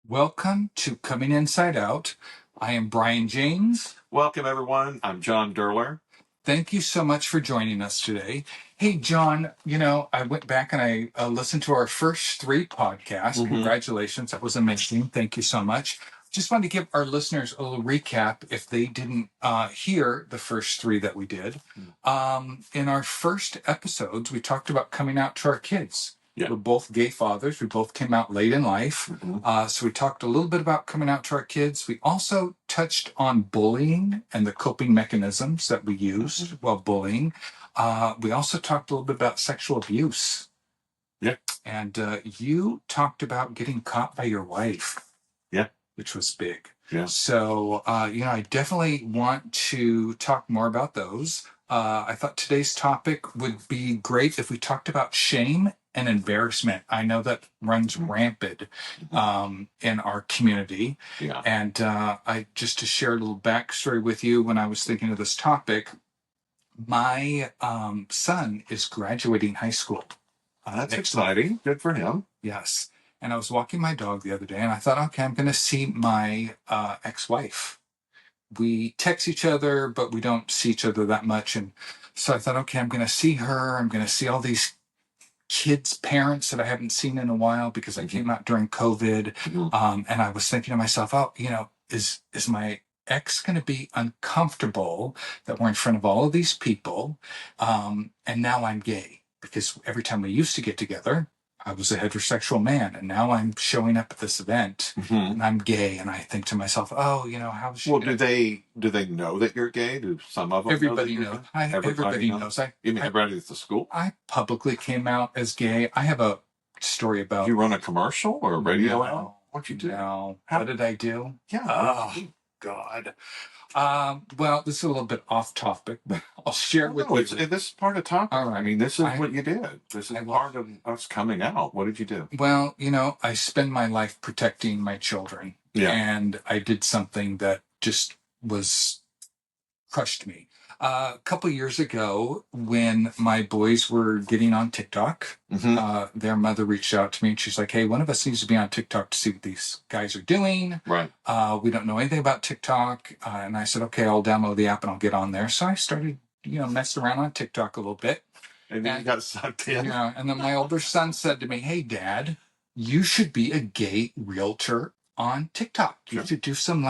Welcome to Coming Inside Out. I am Brian James. Welcome, everyone. I'm John Derler. Thank you so much for joining us today. Hey, John, I went back and I listened to our first 3 podcasts. Mhm. Congratulations. That was amazing. Thank you so much. Just wanted to give our listeners a little recap if they didn't hear the first 3 that we did. In our first episodes, we talked about coming out to our kids. Yeah. We're both gay fathers. We both came out late in life. So we talked a little bit about coming out to our kids. We also touched on bullying and the coping mechanisms that we used while bullying. We also talked a little bit about sexual abuse. Yeah. And you talked about getting caught by your wife. Yeah. Which was big. Yeah. So, I definitely want to talk more about those. I thought today's topic would be great if we talked about shame and embarrassment. I know that runs rampant in our community. Yeah. And just to share a little backstory with you, when I was thinking of this topic, my son is graduating high school. That's exciting. Good for him. Yes. And I was walking my dog the other day and I thought, okay, I'm going to see my ex-wife. We text each other, but we don't see each other that much. And so I thought, okay, I'm going to see her. I'm going to see all these kids' parents that I haven't seen in a while because I came out during COVID. And I was thinking to myself, is my ex going to be uncomfortable that we're in front of all of these people? And now I'm gay because every time we used to get together, I was a heterosexual man, and now I'm showing up at this event and I'm gay, and I think to myself, how's she? Well, do they know that you're gay? Do some of them? Everybody knows. Everybody knows. You mean everybody at the school? I publicly came out as gay. I have a story about. You run a commercial or a radio ad? No. What'd you do? No. What did I do? Yeah. Oh, God. Well, this is a little bit off topic, but I'll share with you. This is part of topic. All right. I mean, this is what you did. This is part of us coming out. What did you do? Well, I spend my life protecting my children. Yeah. And I did something that just crushed me. A couple years ago, when my boys were getting on TikTok, their mother reached out to me and she's like, hey, one of us needs to be on TikTok to see what these guys are doing. Right. We don't know anything about TikTok. And I said, okay, I'll download the app and I'll get on there. So I started, messing around on TikTok a little bit. And then you got sucked in. Yeah. And then my older son said to me, hey, Dad, you should be a gay realtor on TikTok. You should do some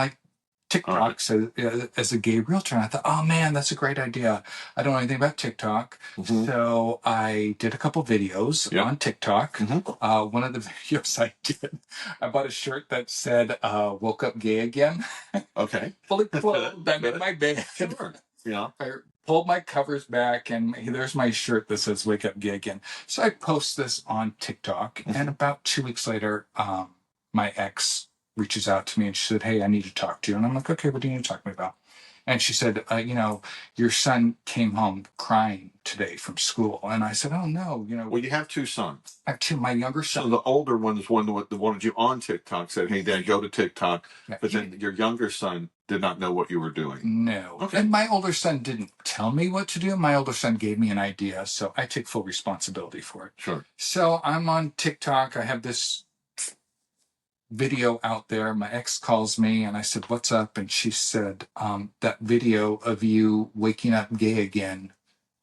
TikToks as a gay realtor. And I thought, oh man, that's a great idea. I don't know anything about TikTok. So I did a couple videos on TikTok. One of the videos I did, I bought a shirt that said, woke up gay again. Okay. Fully clothed. I'm in my bed. Sure. Yeah. I pulled my covers back and there's my shirt that says wake up gay again. So I post this on TikTok and about 2 weeks later, my ex reaches out to me and she said, hey, I need to talk to you. And I'm like, okay, what do you need to talk to me about? And she said, your son came home crying today from school. And I said, oh no, Well, you have 2 sons. I have 2. My younger son. So the older one is one that wanted you on TikTok, said, hey, Dad, go to TikTok. But then your younger son did not know what you were doing. No. Okay. And my older son didn't tell me what to do. My older son gave me an idea. So I take full responsibility for it. Sure. So I'm on TikTok. I have this video out there. My ex calls me and I said, what's up? And she said, that video of you waking up gay again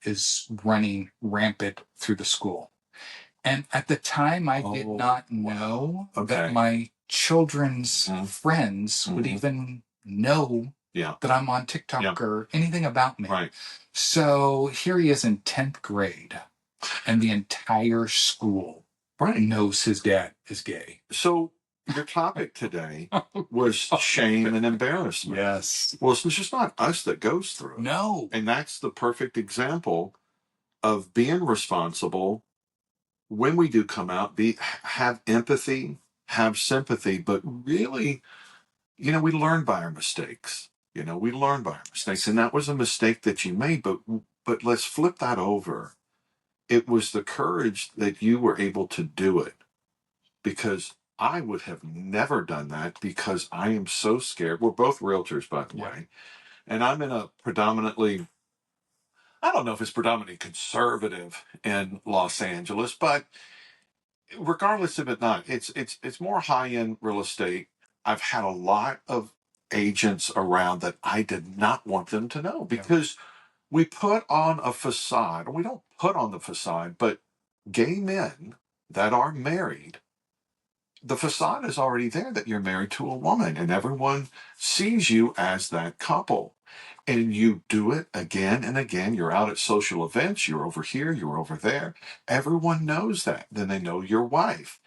is running rampant through the school. And at the time, I did not know that my children's friends would even know that I'm on TikTok or anything about me. Right. So here he is in 10th grade and the entire school knows his dad is gay. So your topic today was shame and embarrassment. Yes. Well, it's just not us that goes through it. No. And that's the perfect example of being responsible when we do come out, have empathy, have sympathy, but really, we learn by our mistakes. We learn by our mistakes. And that was a mistake that you made, but let's flip that over. It was the courage that you were able to do it, because I would have never done that because I am so scared. We're both realtors, by the way. And I'm in a predominantly, I don't know if it's predominantly conservative in Los Angeles, but regardless of it not, it's more high end real estate. I've had a lot of agents around that I did not want them to know because we put on a facade, or we don't put on the facade, but gay men that are married, the facade is already there that you're married to a woman and everyone sees you as that couple. And you do it again and again. You're out at social events, you're over here, you're over there. Everyone knows that. Then they know your wife.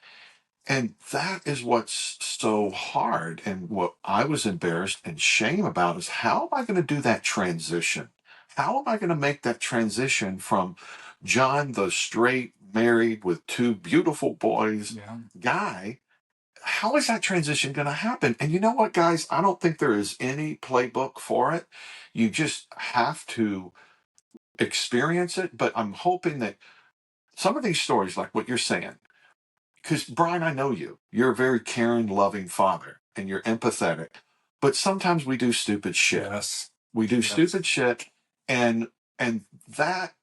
And that is what's so hard. And what I was embarrassed and shame about is, how am I going to do that transition? How am I going to make that transition from John, the straight, married with two beautiful boys guy? How is that transition going to happen? And you know what, guys? I don't think there is any playbook for it. You just have to experience it. But I'm hoping that some of these stories, like what you're saying, because Brian, I know you. You're a very caring, loving father, and you're empathetic. But sometimes we do stupid shit. Yes. We do stupid shit, and that,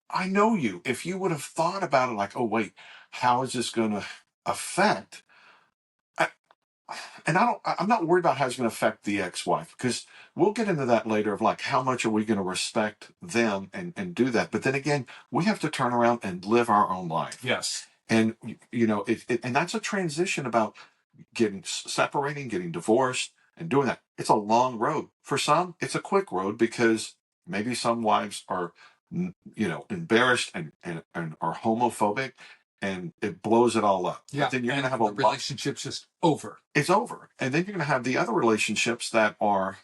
I know you. If you would have thought about it, like, oh wait, how is this going to affect? I'm not worried about how it's going to affect the ex-wife, because we'll get into that later of like, how much are we going to respect them and do that. But then again, we have to turn around and live our own life. Yes. And, and that's a transition about separating, getting divorced and doing that. It's a long road. For some, it's a quick road because maybe some wives are, embarrassed and are homophobic, and it blows it all up. Yeah. But then you're going to have a relationship's just over. It's over. And then you're going to have the other relationships that are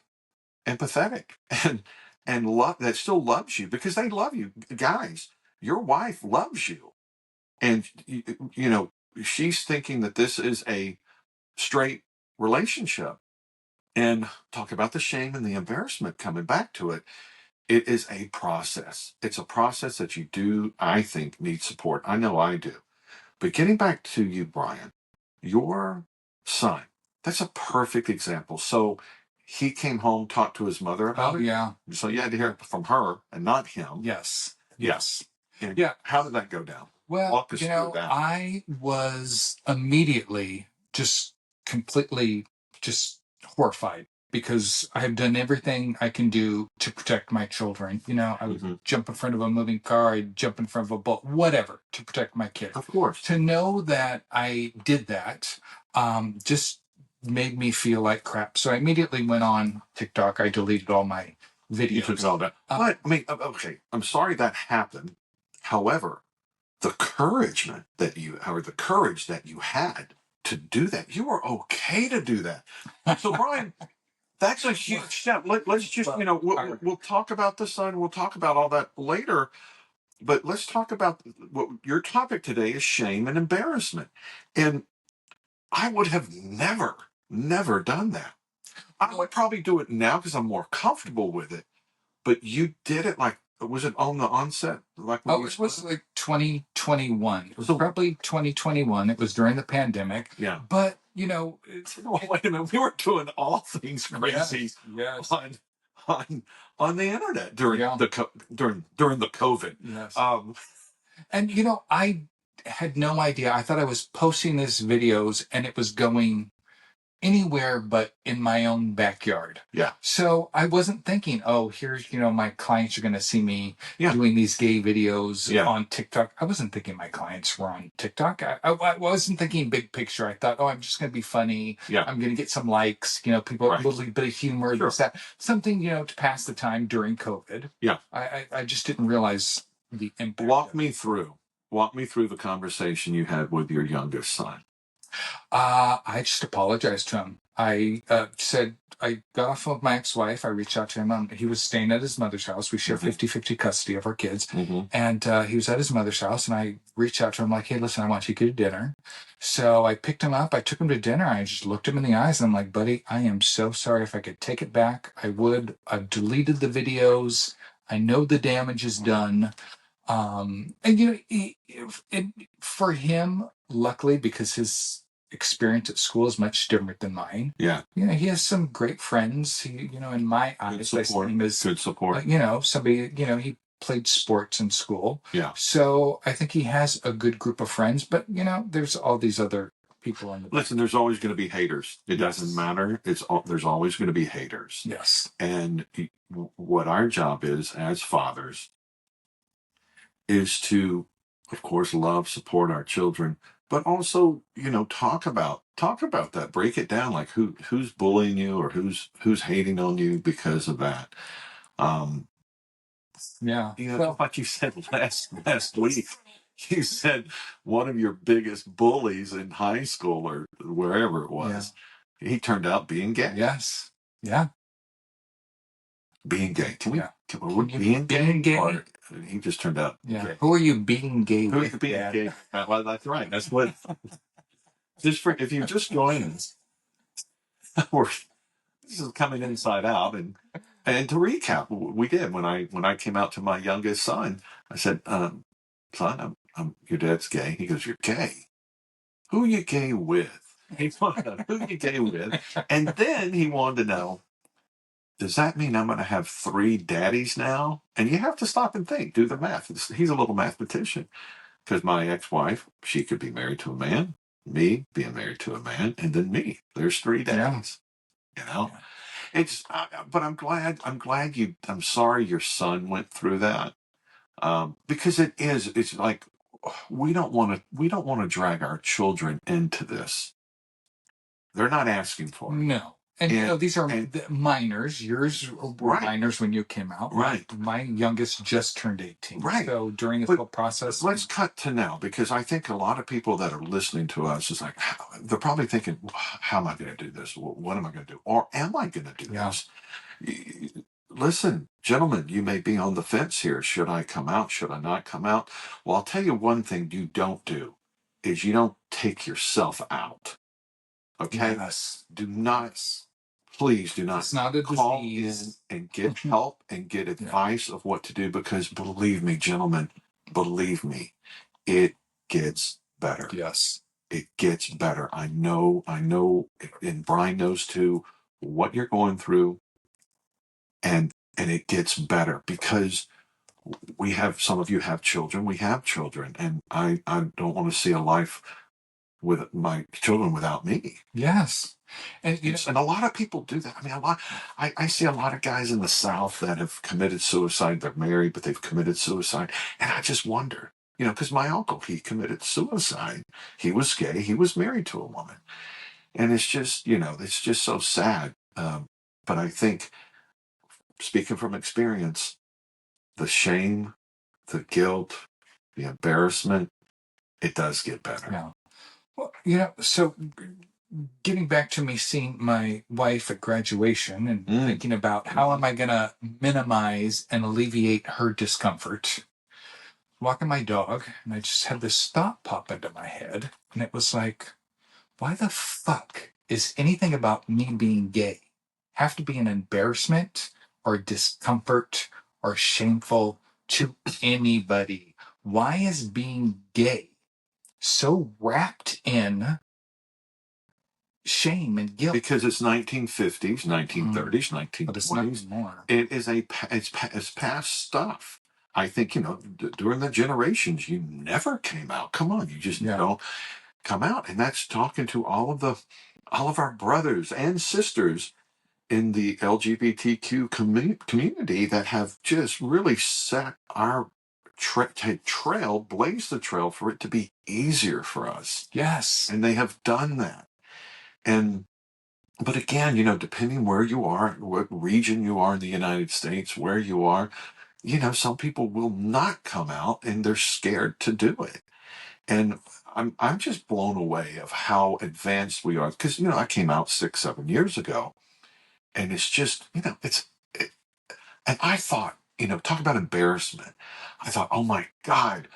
empathetic and love, that still loves you because they love you. Guys, your wife loves you. And, she's thinking that this is a straight relationship. And talk about the shame and the embarrassment coming back to it. It is a process. It's a process that you do, I think, need support. I know I do. But getting back to you, Brian, your son, that's a perfect example. So he came home, talked to his mother about it. Yeah. So you had to hear it from her and not him. Yes. And yeah. How did that go down? Well, Walk us through that. I was immediately just completely just horrified because I have done everything I can do to protect my children. I would jump in front of a moving car, I'd jump in front of a boat, whatever, to protect my kids. Of course. To know that I did that just made me feel like crap. So I immediately went on TikTok. I deleted all my videos. You took all that. But, okay, I'm sorry that happened. However, the courage that you had to do that, you were okay to do that. So, Brian, that's a huge step. Let's just, we'll talk about the son. We'll talk about all that later. But let's talk about what your topic today is: shame and embarrassment. And I would have never done that. I would probably do it now because I'm more comfortable with it. But you did it was it on the onset? It was like 2021. It was probably 2021. It was during the pandemic. Yeah. But, wait a minute. We were doing all things crazy on the internet during during the COVID. Yes. And, I had no idea. I thought I was posting these videos and it was going anywhere but in my own backyard. Yeah. So I wasn't thinking, oh, here's, my clients are going to see me doing these gay videos on TikTok. I wasn't thinking my clients were on TikTok. I wasn't thinking big picture. I thought, oh, I'm just going to be funny. Yeah. I'm going to get some likes, people, a little bit of humor, that, something, to pass the time during COVID. Yeah. I just didn't realize the impact. Walk me through the conversation you had with your youngest son. I just apologized to him. I said, I got off of my ex-wife. I reached out to him. He was staying at his mother's house. We share 50-50 custody of our kids. And he was at his mother's house. And I reached out to him like, hey, listen, I want you to go to dinner. So I picked him up. I took him to dinner. I just looked him in the eyes. And I'm like, buddy, I am so sorry. If I could take it back, I would. I've deleted the videos. I know the damage is done. And for him, luckily, because his experience at school is much different than mine. Yeah. He has some great friends. He, in my eyes, I see him as good support. somebody, he played sports in school. Yeah. So I think he has a good group of friends, but there's all these other people on the Listen, there's always going to be haters. It Yes. doesn't matter. There's always going to be haters. Yes. And what our job is as fathers is to, of course, love, support our children, but also, talk about that. Break it down, like who's bullying you or who's hating on you because of that. Yeah. Just like you said last week. You said one of your biggest bullies in high school or wherever it was, he turned out being gay. Yes. Yeah. Being gay. Can we? Yeah. Being gay? Or he just turned out gay. Who are you being gay Who are with? you being Dad? gay? Well, that's right. That's what. If you just join us, this is coming inside out, and to recap, we did when I came out to my youngest son. I said, "Son, I'm your dad's gay." He goes, "You're gay? Who are you gay with?" He wanted to know who you gay with, and then he wanted to know, does that mean I'm going to have 3 daddies now? And you have to stop and think, do the math. He's a little mathematician, because my ex-wife, she could be married to a man, me being married to a man, and then me. There's 3 daddies. It's, but I'm glad I'm sorry your son went through that, because it's like, we don't want to drag our children into this. They're not asking for it. No. And these are minors. Yours were Right. minors when you came out. Right. My youngest just turned 18. Right. So during this whole process. Let's cut to now, because I think a lot of people that are listening to us is like, they're probably thinking, how am I going to do this? What am I going to do? Or am I going to do this? Listen, gentlemen, you may be on the fence here. Should I come out? Should I not come out? Well, I'll tell you one thing you don't do is you don't take yourself out. Okay? Yes. Do not, please do not It's not a call disease. in and get help and get advice of what to do, because believe me, gentlemen, believe me, it gets better. Yes. It gets better. I know, and Brian knows too what you're going through, and it gets better, because some of you have children, we have children, and I don't want to see a life with my children without me. Yes. And a lot of people do that. I mean, I see a lot of guys in the South that have committed suicide. They're married, but they've committed suicide. And I just wonder, because my uncle, he committed suicide. He was gay. He was married to a woman. And it's just, it's just so sad. But I think, speaking from experience, the shame, the guilt, the embarrassment, it does get better. Yeah. Well, so getting back to me seeing my wife at graduation and thinking about how am I going to minimize and alleviate her discomfort, walking my dog, and I just had this thought pop into my head, and it was like, why the fuck is anything about me being gay have to be an embarrassment or discomfort or shameful to anybody? Why is being gay so wrapped in shame and guilt? Because it's 1950s, 1930s, 1920s. But it's not anymore. It is it's past stuff. I think, during the generations, you never came out. Come on, you just don't come out. And that's talking to all of our brothers and sisters in the LGBTQ community that have just really set our trail, blazed the trail for it to be easier for us. Yes. And they have done that. But again, depending where you are, what region you are in the United States, where you are, some people will not come out and they're scared to do it. And I'm just blown away of how advanced we are. Because, I came out 6-7 years ago, and it's just, and I thought, talk about embarrassment. I thought, oh my God,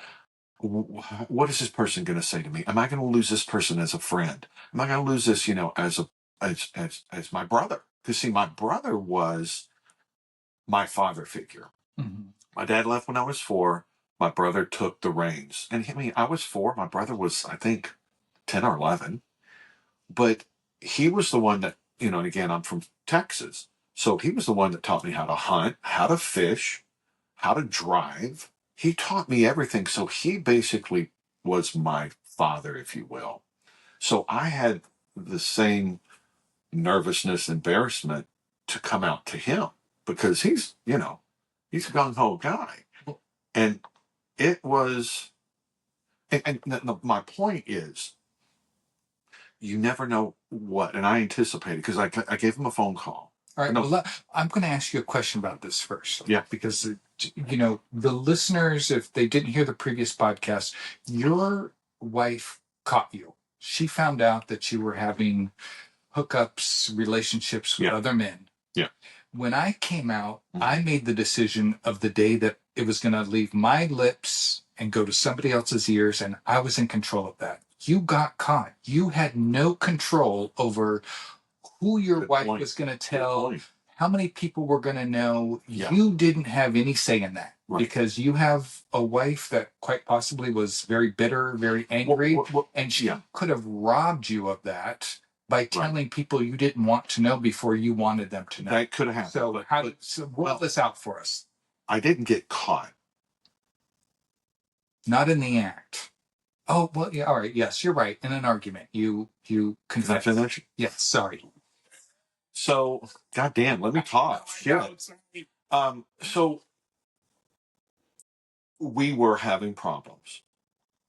what is this person going to say to me? Am I going to lose this person as a friend? Am I going to lose this, as my brother? Because see, my brother was my father figure. Mm-hmm. My dad left when I was 4. My brother took the reins. And I was 4. My brother was, I think, 10 or 11. But he was the one that, and again, I'm from Texas. So he was the one that taught me how to hunt, how to fish, how to drive. He taught me everything. So he basically was my father, if you will. So I had the same nervousness, embarrassment to come out to him because he's a gung ho guy. And it was, my point is, you never know what, and I anticipated because I gave him a phone call. All right. No. Well, I'm going to ask you a question about this first. Yeah. Because, the listeners, if they didn't hear the previous podcast, your wife caught you. She found out that you were having hookups, relationships with other men. Yeah. When I came out, I made the decision of the day that it was going to leave my lips and go to somebody else's ears, and I was in control of that. You got caught. You had no control over who your wife was going to tell, how many people were going to know. Yeah. You didn't have any say in that because you have a wife that quite possibly was very bitter, very angry, and she could have robbed you of that by telling people you didn't want to know before you wanted them to know. That could have happened. So roll this out for us. I didn't get caught. Not in the act. Oh, well, yeah, all right. Yes, you're right. In an argument, you confessed. Can I finish? Yes, sorry. So, goddamn, let me talk. Shit. So we were having problems.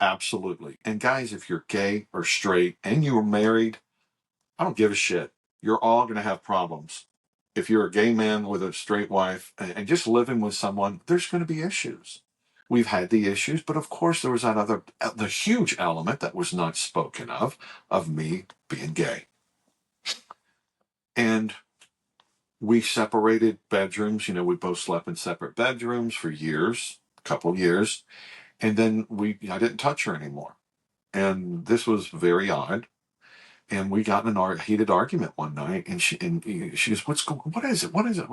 Absolutely. And guys, if you're gay or straight and you were married, I don't give a shit. You're all going to have problems. If you're a gay man with a straight wife and just living with someone, there's going to be issues. We've had the issues, but of course there was the huge element that was not spoken of me being gay. And we separated bedrooms. We both slept in separate bedrooms for years, a couple of years. And then I didn't touch her anymore. And this was very odd. And we got in a heated argument one night, and she goes, what is it? What is it?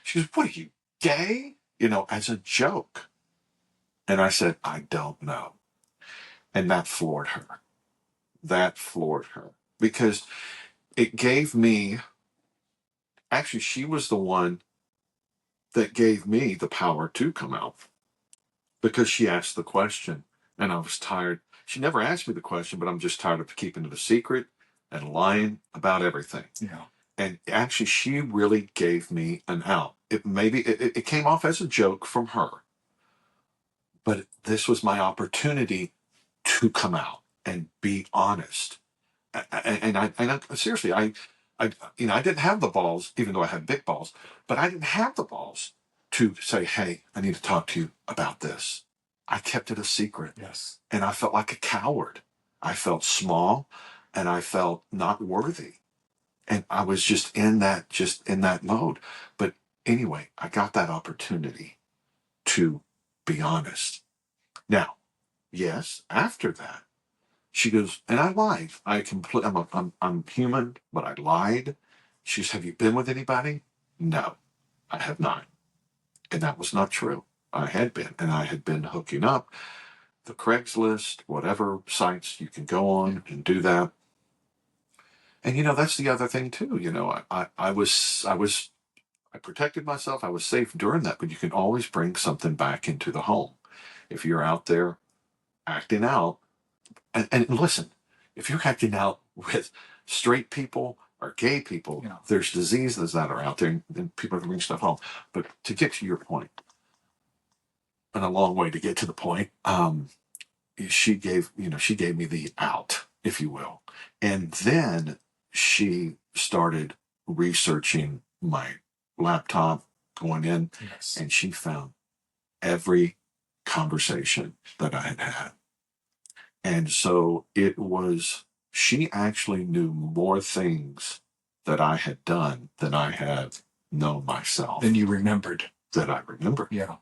She goes, what are you, gay? As a joke. And I said, I don't know. And that floored her. Because it gave me, actually, she was the one that gave me the power to come out because she asked the question and I was tired. She never asked me the question, but I'm just tired of keeping it a secret and lying about everything. Yeah. And actually, she really gave me an out. It came off as a joke from her, but this was my opportunity to come out and be honest. And I seriously, I didn't have the balls, even though I had big balls, but I didn't have the balls to say, hey, I need to talk to you about this. I kept it a secret. Yes. And I felt like a coward. I felt small and I felt not worthy. And I was just in that mode. But anyway, I got that opportunity to be honest. Now, yes, after that, she goes, and I lied. I'm human, but I lied. She goes, have you been with anybody? No, I have not. And that was not true. I had been, and I had been hooking up. The Craigslist, whatever sites you can go on and do that. And that's the other thing too. I protected myself. I was safe during that, but you can always bring something back into the home if you're out there acting out. And listen, if you're acting out with straight people or gay people, there's diseases that are out there, and people can bring stuff home. But to get to your point, and a long way to get to the point, she gave me the out, if you will, and then she started researching my laptop, going in, and she found every conversation that I had had. And so she actually knew more things that I had done than I had known myself. Than you remembered. That I remembered. Yeah.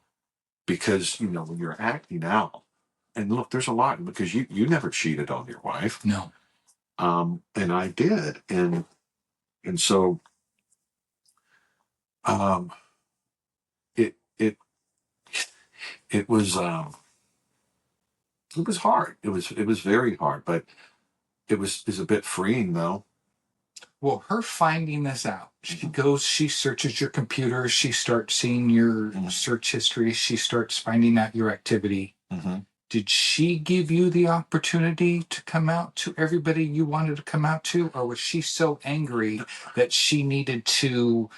Because, when you're acting out, and look, there's a lot, because you never cheated on your wife. No. And I did. And so, it was hard. It was very hard, but it was a bit freeing though. Well, her finding this out, she goes, she searches your computer, she starts seeing your search history, she starts finding out your activity. Did she give you the opportunity to come out to everybody you wanted to come out to, or was she so angry that she needed to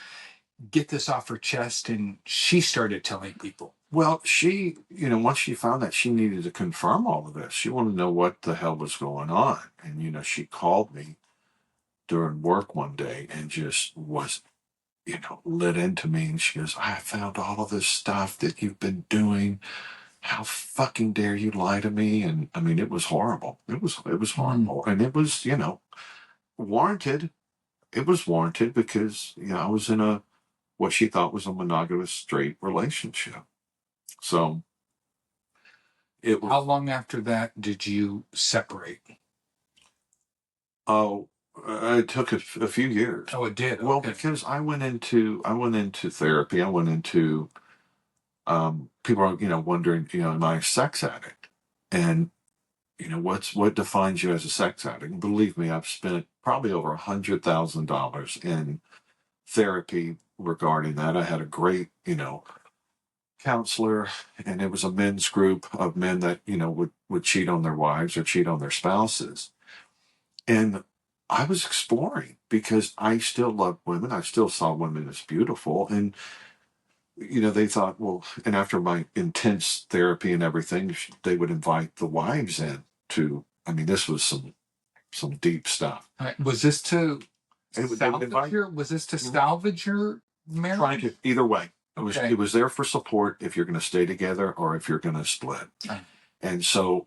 get this off her chest and she started telling people? Well, she, once she found that she needed to confirm all of this, she wanted to know what the hell was going on. And, she called me during work one day and just was, lit into me. And she goes, I found all of this stuff that you've been doing. How fucking dare you lie to me? And I mean, it was horrible. It was horrible. And it was, warranted. It was warranted because, I was in what she thought was a monogamous straight relationship. So it was. How long after that did you separate? Oh, it took a few years. Oh, it did. Well, Okay. because I went into therapy. I went into people are wondering, am I a sex addict? And what defines you as a sex addict? Believe me, I've spent probably over $100,000 in therapy regarding that. I had a great counselor, and it was a men's group of men that would cheat on their wives or cheat on their spouses. And I was exploring because I still loved women. I still saw women as beautiful. And, they thought, well, and after my intense therapy and everything, they would invite the wives in to, I mean, this was some deep stuff. Was this to salvage your marriage? Trying to, either way. Okay. It was there for support if you're going to stay together or if you're going to split. And so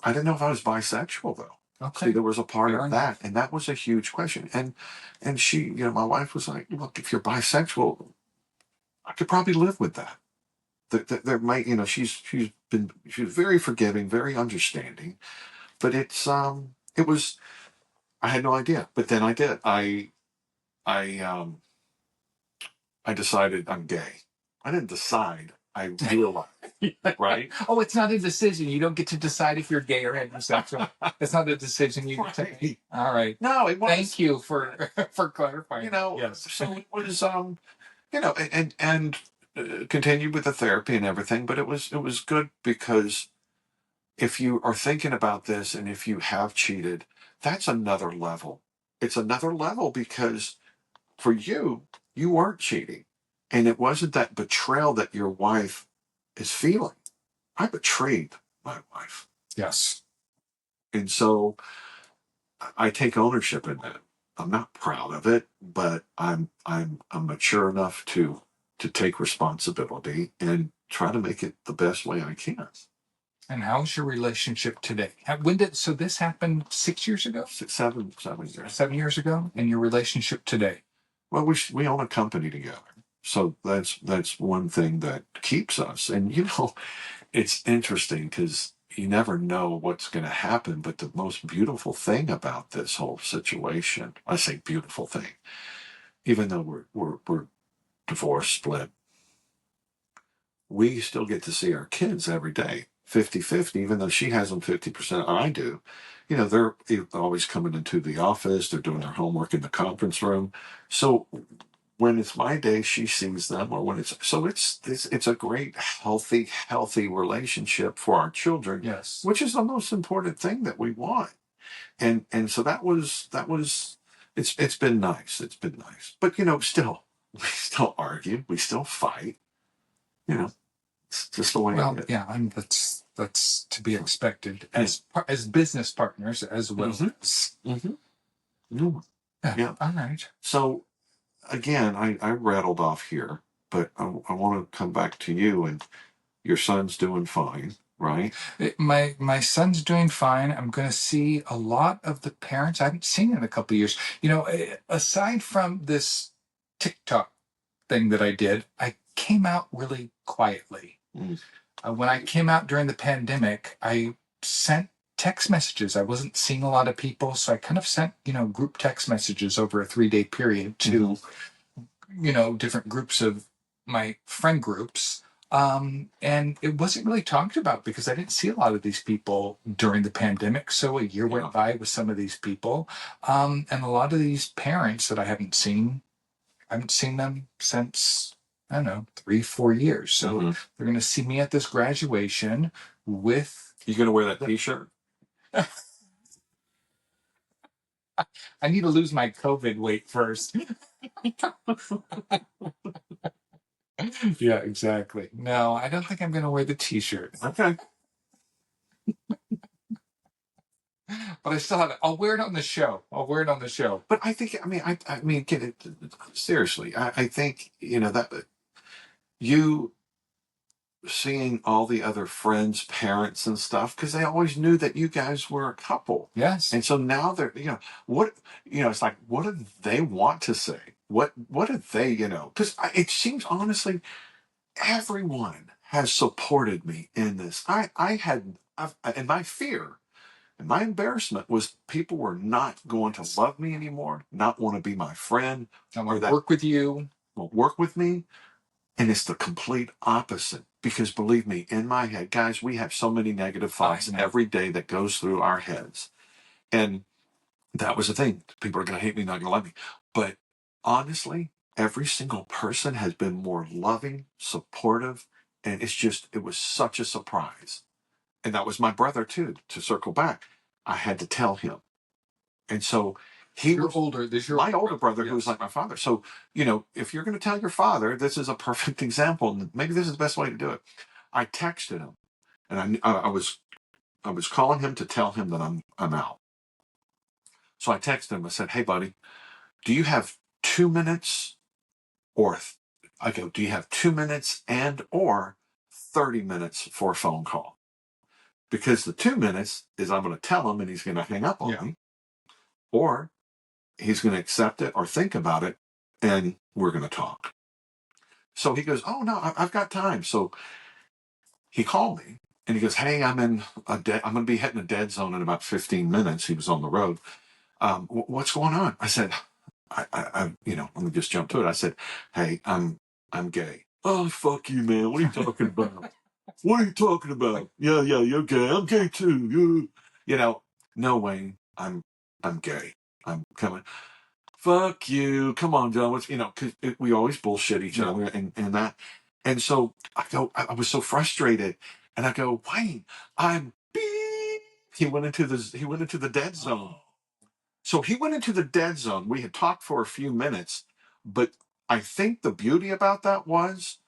I didn't know if I was bisexual, though. Okay. See, there was a part of that, and that was a huge question. And she, my wife was like, look, if you're bisexual, I could probably live with that. There might, she's very forgiving, very understanding, but it was, I had no idea. But then I did. I decided I'm gay. I didn't decide. I realized, right? Oh, it's not a decision. You don't get to decide if you're gay or heterosexual. It's not a decision you get to make. All right. No, it was. Thank you for clarifying. Yes. So it was, and continued with the therapy and everything, but it was good because if you are thinking about this and if you have cheated, that's another level. It's another level because for you weren't cheating. And it wasn't that betrayal that your wife is feeling. I betrayed my wife. Yes. And so I take ownership in that. I'm not proud of it, but I'm mature enough to take responsibility and try to make it the best way I can. And how's your relationship today? So this happened 6 years ago? 7 years. 7 years ago? And your relationship today? Well, we own a company together. So that's one thing that keeps us. And, it's interesting because you never know what's going to happen. But the most beautiful thing about this whole situation, I say beautiful thing, even though we're divorced, split, we still get to see our kids every day, 50-50, even though she has them 50% and I do. They're always coming into the office. They're doing their homework in the conference room. So when it's my day, she sees them, or when it's a great, healthy relationship for our children. Yes. Which is the most important thing that we want. And so that was, it's been nice. It's been nice. But, still, we still argue. We still fight. It's just the way it is. Yeah, and that's to be expected as business partners as well as. Yeah. All right. So, again, I rattled off here, but I want to come back to you, and your son's doing fine, right? My son's doing fine. I'm going to see a lot of the parents I haven't seen in a couple of years. Aside from this TikTok thing that I did, I came out really quietly. When I came out during the pandemic, I sent text messages. I wasn't seeing a lot of people, so I kind of sent, group text messages over a 3-day period to, different groups of my friend groups. And it wasn't really talked about because I didn't see a lot of these people during the pandemic. So a year went by with some of these people. And a lot of these parents that I haven't seen them since, I don't know, 3-4 years. So they're going to see me at this graduation with. You going to wear that t-shirt? I need to lose my COVID weight first. Yeah, exactly. No, I don't think I'm going to wear the t-shirt. Okay. But I still have it. I'll wear it on the show. But I think, I mean, get it seriously. I think, that you seeing all the other friends, parents and stuff, because they always knew that you guys were a couple. Yes. And so now they're, it's like, what do they want to say? What do they, because it seems honestly, everyone has supported me in this. And my fear and my embarrassment was people were not going to love me anymore, not want to be my friend, or that work with you, won't work with me. And it's the complete opposite. Because believe me, in my head, guys, we have so many negative thoughts every day that goes through our heads. And that was the thing. People are going to hate me, not going to love me. But honestly, every single person has been more loving, supportive. And it was such a surprise. And that was my brother, too, to circle back. I had to tell him. And so he was older. My older brother, yes, who was like my father. So, if you're going to tell your father, this is a perfect example. And maybe this is the best way to do it. I texted him, and I was calling him to tell him that I'm out. So I texted him. I said, "Hey, buddy, do you have 2 minutes, do you have 2 minutes or 30 minutes for a phone call? Because the 2 minutes is I'm going to tell him, and he's going to hang up on me, or he's going to accept it or think about it, and we're going to talk." So he goes, "Oh no, I've got time." So he called me and he goes, "Hey, I'm going to be hitting a dead zone in about 15 minutes. He was on the road. What's going on? I said, let me just jump to it. I said, "Hey, I'm gay." "Oh, fuck you, man. What are you talking about? What are you talking about? Yeah, you're gay. I'm gay too. No, Wayne, I'm gay. I'm coming. Fuck you. Come on, John. Because we always bullshit each other and that. And so I was so frustrated, and I go, "Wayne, I'm beep." He went into the dead zone. So he went into the dead zone. We had talked for a few minutes, but I think the beauty about that was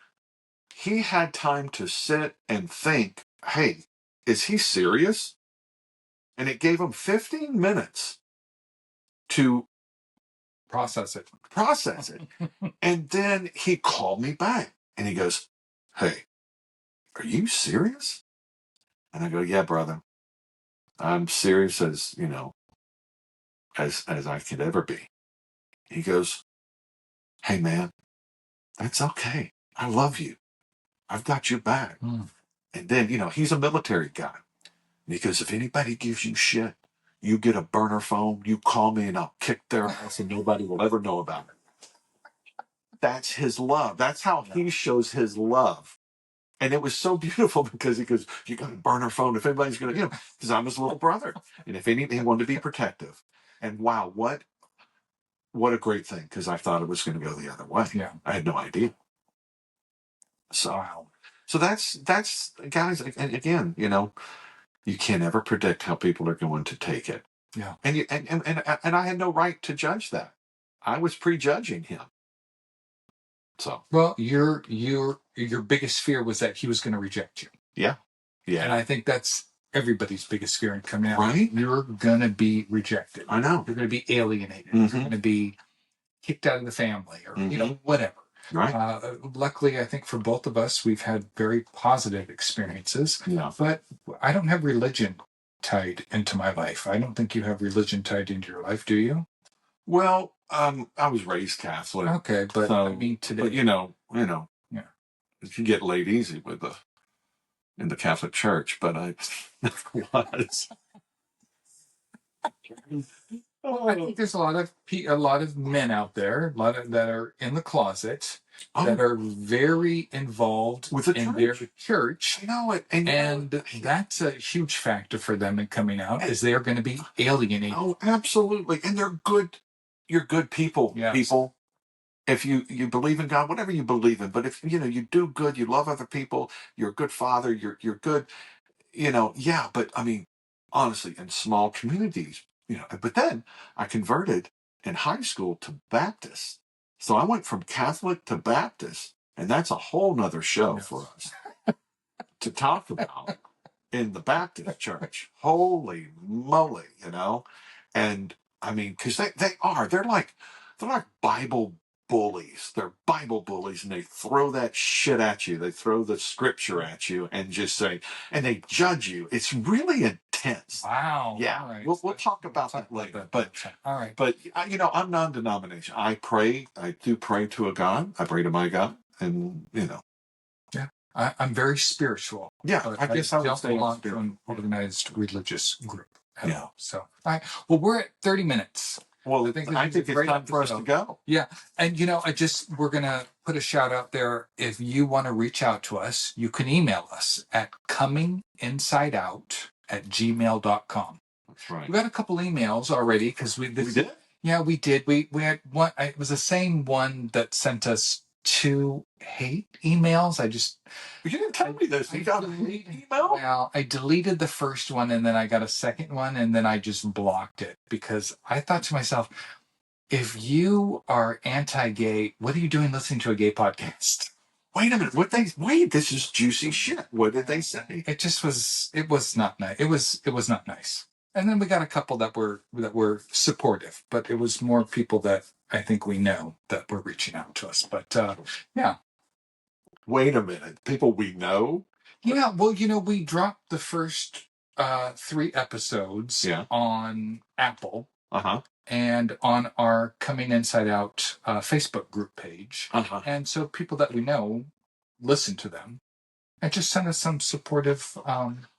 he had time to sit and think, "Hey, is he serious?" And it gave him 15 minutes to process it. And then he called me back and he goes, "Hey, are you serious?" And I go, "Yeah, brother, I'm serious as I could ever be." He goes, "Hey, man, that's okay. I love you. I've got your back." And then, he's a military guy. And he goes, "If anybody gives you shit, you get a burner phone, you call me and I'll kick their ass and nobody will ever know about it." That's his love. That's how he shows his love. And it was so beautiful because he goes, "You got a burner phone. If anybody's going to, because I'm his little brother. And if anything, he wanted to be protective." And wow, what a great thing. Because I thought it was going to go the other way. Yeah. I had no idea. So, wow. So that's guys. And again, you can't ever predict how people are going to take it. Yeah. And I had no right to judge that. I was prejudging him. So. Well, your biggest fear was that he was going to reject you. Yeah. Yeah. And I think that's everybody's biggest fear in coming out. Right. You're going to be rejected. I know. You're going to be alienated. You're going to be kicked out of the family or, whatever. Right. Luckily, I think for both of us, we've had very positive experiences. Yeah. But I don't have religion tied into my life. I don't think you have religion tied into your life, do you? Well, I was raised Catholic. Okay, but I mean today. But yeah, you can get laid easy in the Catholic Church, but I never was. I think there's a lot of men out there, a lot of that are in the closet that are very involved with the in their church. I know it, and that's a huge factor for them in coming out, is they are going to be alienated. Oh, absolutely, and they're good. You're good people. Yes. People, if you believe in God, whatever you believe in, but if you do good, you love other people, you're a good father, you're good. Yeah, but I mean, honestly, in small communities, but then I converted in high school to Baptist. So I went from Catholic to Baptist, and that's a whole nother show for us to talk about in the Baptist church. Holy moly, And I mean, because they're like Bible bullies. They're Bible bullies, and they throw that shit at you. They throw the scripture at you and just say, and they judge you. It's really intense. Wow. Yeah. All right. We'll talk about that later. But all right. But I'm non-denomination. I pray. I do pray to a God. I pray to my God, and Yeah. I'm very spiritual. Yeah, I guess I would say belong to an organized religious group. Yeah. So, all right. Well, we're at 30 minutes. Well, I think it's time for us to go. Yeah. And, we're going to put a shout out there. If you want to reach out to us, you can email us at cominginsideout@gmail.com. That's right. We got a couple emails already because we did? Yeah, we did. We had one. It was the same one that sent us 2 hate emails. You didn't tell me this. You got a hate email? Well, I deleted the first one and then I got a second one and then I just blocked it because I thought to myself, if you are anti-gay, what are you doing listening to a gay podcast? Wait a minute. This is juicy shit. What did they say? It was not nice. It was not nice. And then we got a couple that were supportive, but it was more people that I think we know that were reaching out to us. But yeah. Wait a minute. People we know? Yeah. Well, we dropped the first 3 episodes on Apple. Uh-huh. And on our Coming Inside Out Facebook group page. Uh-huh. And so people that we know listen to them and just send us some supportive.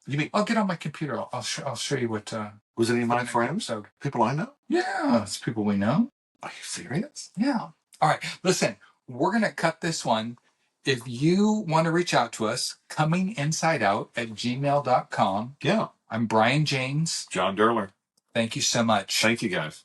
You mean I'll get on my computer. I'll show you what. Was any of my friends? Episode. People I know? Yeah, it's people we know. Are you serious? Yeah. All right. Listen, we're gonna cut this one. If you want to reach out to us, cominginsideout@gmail.com. Yeah. I'm Brian James. John Derler. Thank you so much. Thank you, guys.